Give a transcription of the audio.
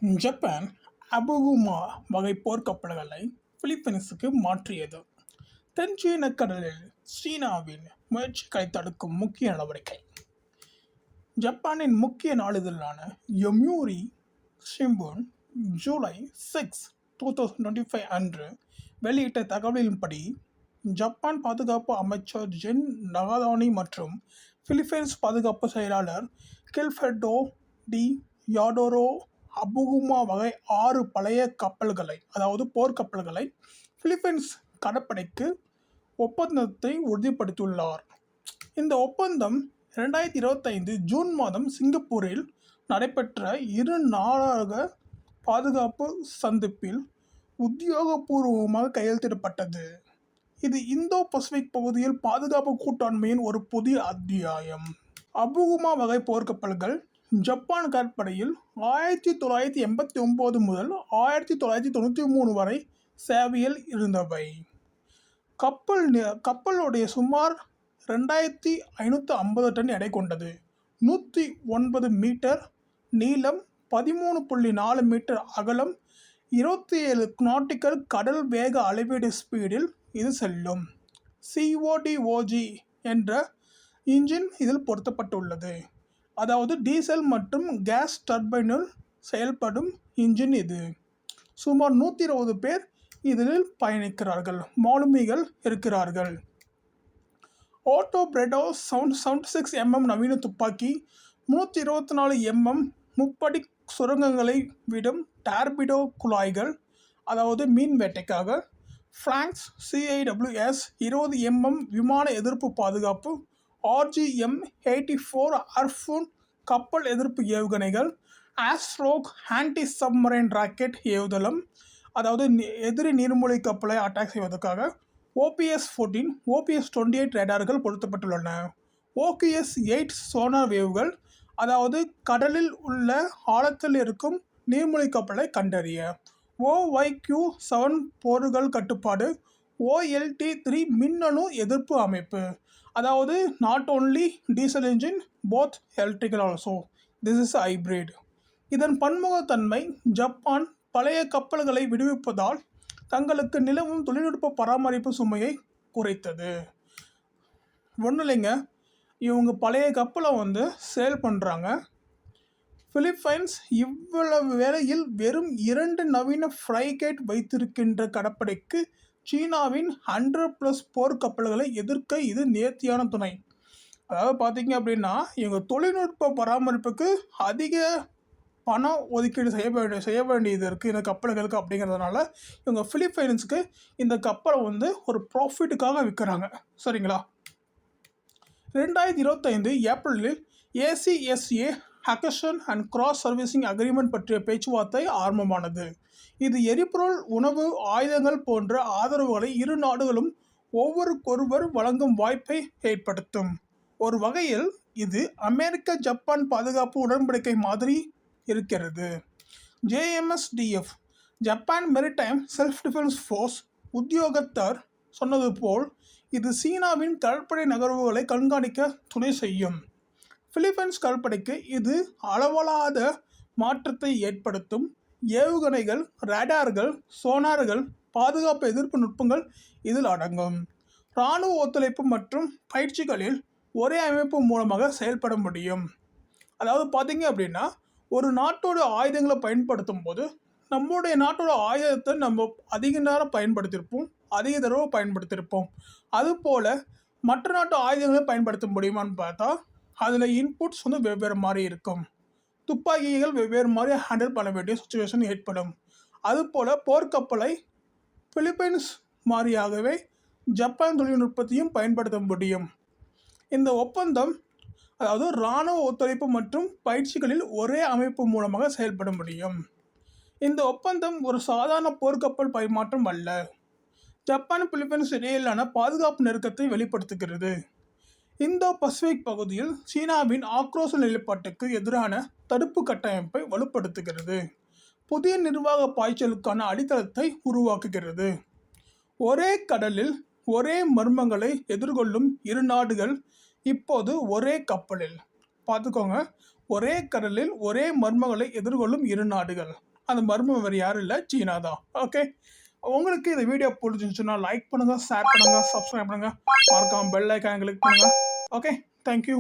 Japan அபுகுமா வகை போர்க்கப்பல்களை பிலிப்பைன்ஸுக்கு மாற்றியது. தென்சீன கடலில் சீனாவின் முயற்சிகளை தடுக்கும் முக்கிய நடவடிக்கை. ஜப்பானின் முக்கிய நாளிதழான யோமியூரி ஷிம்புன் ஜூலை 6, 2025 அன்று வெளியிட்ட தகவலின்படி, ஜப்பான் பாதுகாப்பு அமைச்சர் ஜென் நகாதானி மற்றும் பிலிப்பைன்ஸ் பாதுகாப்பு செயலாளர் கில்பெர்டோ டி யாடோரோ அபுகுமா வகை 6 பழைய கப்பல்களை, அதாவது போர்க்கப்பல்களை பிலிப்பைன்ஸ் கடற்படைக்கு ஒப்பந்தத்தை உறுதிப்படுத்தியுள்ளார். இந்த ஒப்பந்தம் 2025 ஜூன் மாதம் சிங்கப்பூரில் நடைபெற்ற இரு நாடாக பாதுகாப்பு சந்திப்பில் உத்தியோகபூர்வமாக கையெழுத்திடப்பட்டது. இது இந்தோ பசிபிக் பகுதியில் பாதுகாப்பு கூட்டாண்மையின் ஒரு புதிய அத்தியாயம். அபுகுமா வகை போர்க்கப்பல்கள் ஜப்பான் கடற்படையில் 1989 முதல் 1993 வரை சேவையில் இருந்தவை. கப்பலுடைய சுமார் 2550 டன் எடை கொண்டது. 109 மீட்டர் நீளம், 13.4 மீட்டர் அகலம், 27 நாட்டிக்கல் கடல் வேக அளவீடு ஸ்பீடில் இது செல்லும். CODOG என்ற இன்ஜின் இதில் பொருத்தப்பட்டுள்ளது. அதாவது டீசல் மற்றும் கேஸ் டர்பைனில் செயல்படும் இன்ஜின் இது. சுமார் 120 பேர் இதில் பயணிக்கிறார்கள், மாலுமிகள் இருக்கிறார்கள். ஓட்டோ பிரெடோ 76 mm நவீன துப்பாக்கி, 324 mm முப்படி சுரங்கங்களை விடும் டார்பிடோ குழாய்கள், அதாவது மீன் வேட்டைக்காக. பிராங்க்ஸ் CIWS 20 mm விமான எதிர்ப்பு பாதுகாப்பு, RGM-84 ஹார்பூன் கப்பல் எதிர்ப்பு ஏவுகணைகள், ஆஸ்ட்ரோக் ஆன்டி சப்மரைன் ராக்கெட் ஏவுதளம், அதாவது எதிரி நீர்மூழ்கி கப்பலை அட்டாக் செய்வதற்காக. OPS-14, OPS-28 ரேடார்கள் பொருத்தப்பட்டுள்ளன. OQS-8 சோனார் வேவுகள், அதாவது கடலில் உள்ள ஆழத்தில் இருக்கும் நீர்மூழ்கி கப்பலை கண்டறிய. OYQ-7 போர்கள் கட்டுப்பாடு. OLT-3 மின்னணு எதிர்ப்பு அமைப்பு, அதாவது not only diesel engine, both electrical also, this is hybrid. இதன் பன்முகத்தன்மை ஜப்பான் பழைய கப்பல்களை விடுவிப்பதால் தங்களுக்கு நிலவும் தொழில்நுட்ப பராமரிப்பு சுமையை குறைத்தது. ஒன்றும் இல்லைங்க, இவங்க பழைய கப்பலை சேல் பண்ணுறாங்க. பிலிப்பைன்ஸ் இவ்வளவு வேளையில் வெறும் 2 நவீன ஃப்ரைகேட் வைத்திருக்கின்ற கடற்படைக்கு சீனாவின் 100+ போர்க்கப்பல்களை எதிர்க்க இது நேர்த்தியான துணை. அதாவது பார்த்தீங்க அப்படின்னா, இவங்க தொழில்நுட்ப பராமரிப்புக்கு அதிக பணம் ஒதுக்கீடு செய்ய வேண்டியது இருக்குது இந்த கப்பல்களுக்கு. அப்படிங்கிறதுனால இவங்க பிலிப்பைன்ஸுக்கு இந்த கப்பலை ஒரு ப்ராஃபிட்டுக்காக விற்கிறாங்க. சரிங்களா? 2025 ஏப்ரலில் ACSA acquisition and cross servicing agreement பற்றிய பேச்சுவார்த்தை ஆரம்பமானது. இது எரிபொருள், உணவு, ஆயுதங்கள் போன்ற ஆதரவுகளை இரு நாடுகளும் ஒவ்வொருக்கொருவர் வழங்கும் வாய்ப்பை ஏற்படுத்தும். ஒரு வகையில் இது அமெரிக்க ஜப்பான் பாதுகாப்பு உடன்படிக்கை மாதிரி இருக்கிறது. JMSDF, Japan maritime self defence force உத்தியோகத்தர் சொன்னது போல், இது சீனாவின் கடற்படை நகர்வுகளை கண்காணிக்க துணை செய்யும். பிலிப்பைன்ஸ் கடற்படைக்கு இது அளவலாத மாற்றத்தை ஏற்படுத்தும். ஏவுகணைகள், ரேடார்கள், சோனார்கள், பாதுகாப்பு எதிர்ப்பு நுட்பங்கள் இதில் அடங்கும். இராணுவ ஒத்துழைப்பு மற்றும் பயிற்சிகளில் ஒரே அமைப்பு மூலமாக செயல்பட முடியும். அதாவது பார்த்தீங்க அப்படின்னா, ஒரு நாட்டோட ஆயுதங்களை பயன்படுத்தும் போது நம்மளுடைய நாட்டோட ஆயுதத்தை நம்ம அதிக நேரம் பயன்படுத்தியிருப்போம், அதிக தடவை பயன்படுத்தியிருப்போம். அதுபோல் மற்ற நாட்டு ஆயுதங்களை பயன்படுத்த முடியுமான்னு பார்த்தா அதில் இன்புட்ஸ் வெவ்வேறு மாதிரி இருக்கும். துப்பாக்கிகள் வெவ்வேறு மாதிரி ஹேண்டில் பண்ண வேண்டிய சுச்சுவேஷன் ஏற்படும். அதுபோல் போர்க்கப்பலை பிலிப்பைன்ஸ் மாதிரியாகவே ஜப்பான் தொழில்நுட்பத்தையும் பயன்படுத்த முடியும். இந்த ஒப்பந்தம், அதாவது இராணுவ ஒத்துழைப்பு மற்றும் பயிற்சிகளில் ஒரே அமைப்பு மூலமாக செயல்பட முடியும். இந்த ஒப்பந்தம் ஒரு சாதாரண போர்க்கப்பல் பரிமாற்றம் அல்ல, ஜப்பான் பிலிப்பைன்ஸ் இடையிலான பாதுகாப்பு நெருக்கத்தை வெளிப்படுத்துகிறது. இந்தோ பசிபிக் பகுதியில் சீனாவின் ஆக்ரோஷ நிலைப்பாட்டுக்கு எதிரான தடுப்பு கட்டமைப்பை வலுப்படுத்துகிறது. புதிய நிர்வாக பாய்ச்சலுக்கான அடித்தளத்தை உருவாக்குகிறது. ஒரே கடலில் ஒரே மர்மங்களை எதிர்கொள்ளும் இரு நாடுகள் இப்போது ஒரே கப்பலில். பார்த்துக்கோங்க, ஒரே கடலில் ஒரே மர்மங்களை எதிர்கொள்ளும் இரு நாடுகள். அந்த மர்மம் வேறு யாரும் இல்லை, சீனா தான். ஓகே, உங்களுக்கு இந்த வீடியோ பிடிச்சிருந்துச்சுன்னா லைக் பண்ணுங்கள், ஷேர் பண்ணுங்கள், சப்ஸ்கிரைப் பண்ணுங்கள், மறக்காம பெல் ஐக்கான் கிளிக் பண்ணுங்கள். Okay, thank you.